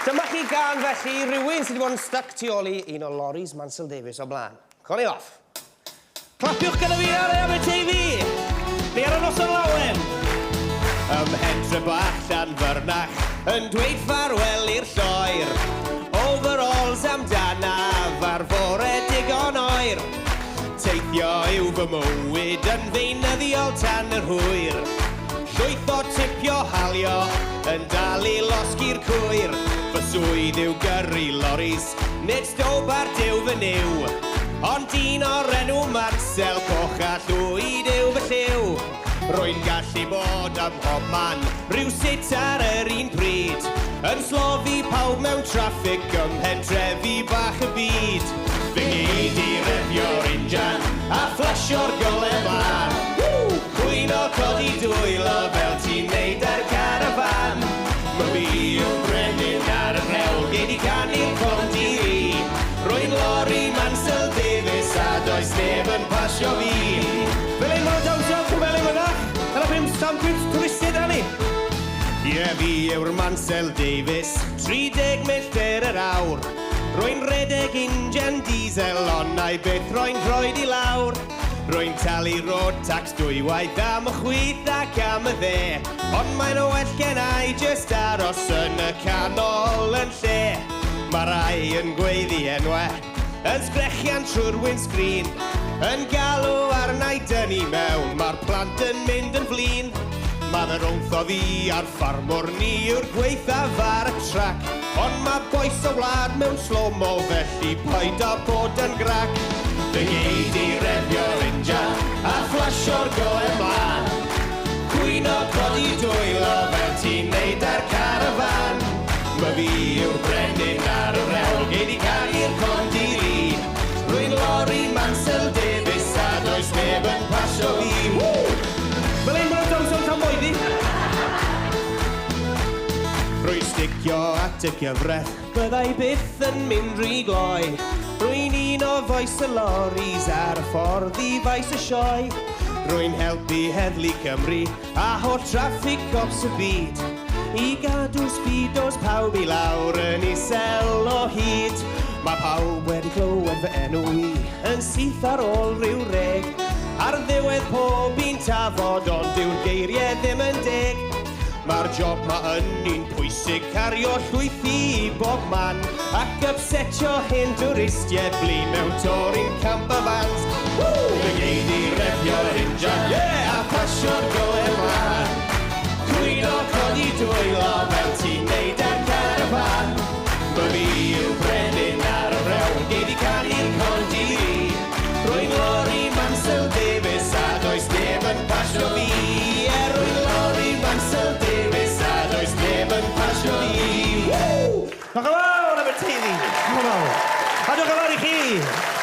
Dyma chi gan felly rhywun sydd wedi bod yn stuck tu ôl i un o loris Mansell Davies o blaen. Coli off. Clapiwch gyda fi ar Aberteifi. Ni ar y noson lawen. Ym Mhentre bach Llanfyrnach yn dweud ffarwel i'r lloer. Overalls amdanaf ar fore digon oer. Teithio yw fy mywyd yn ddeunyddiol tan yr hwyr. Llwyth o tipio halio yn dal i losgi'r cwyr. Fy swydd yw gyrru loris, nid stob ar dew fy niw. Ond un o'r enw Mansell, coch a llwyd yw fy lliw. Rwy'n gallu bod am hob man, rywsut ar yr un pryd. Yn slofi pawb mewn traffig ym Mhentrefi bach y byd. Fy ngyd i refio'r injan a flasio'r golau mlaen. Cwyn o codi dwylo fel ti'n neud ar carafan. Mae fi yw brenin ar y rhewl, gei di canu'r Condiri. Rwy'n lori Mansell Davies a does neb yn pasio fi. Fel ein mor dawnsio, cwmeli mynach, ar y 5 stampiwt twisted ani. Ie, fi yw'r Mansell Davies, 30 milltir yr awr. Rwy'n redeg injan diesel, ond na'i byth roi'n droed i lawr. Rwy'n talu road tax dwywaith am y chwith ac am y dde. Ond mae'n well gen I just aros yn y canol yn lle. Mae rai yn gweiddi enwau, yn sgrechian trwy'r windscreen. Yn galw arna i dynnu mewn, mae'r plant yn mynd yn flin. Mae fy rwngth o fi a'r ffarmwr ni yw'r gweithaf ar y trac. Ond mae boes o wlad mewn slow-mo, felly paid a bod yn grac. Fy ngyd i refio'r injan a flasio'r golau mlaen. Cwyn o codi dwylo fel ti'n neud ar carafan. Mae fi yw'r brenin ar y rewl, gei di canu'r Condiri. Rwy'n lori Mansell Davies a does neb yn pasio fi. Fel ein bod Johnson tan boedi. Rwy'n sticio at y cyfraith, byddai byth yn mynd rhy gloi. Rwy'n un o foes y loris ar y ffordd i faes y sioe. Rwy'n helpu heddlu Cymru a holl traffig cops y byd. I gadw speedos pawb i lawr yn isel o hyd. Mae pawb wedi clywed fy enw I yn syth ar ôl ryw reg. Ar ddiwedd pob un tafod ond yw'r geiriau ddim yn deg. Mae'r job ma yn un pwysig, cario llwyth I bob man. Ac upsetio hyn dwristiau bli mewn touring camper vans. Fy ngyd I refio'r injan, a pasio'r golau mlaen. Cwyn o codi dwylo fel ti'n neud ar carafan. Mae fi yw brenin ar y rewl, gei di canu'r Condiri. Rwy'n lori Mansell Davies a does neb yn pasio fi. Rwy'n lori Mansell Davies a does neb yn pasio fi. Diolch yn fawr, Aberteifi. Diolch yn fawr. A diolch yn fawr I chi.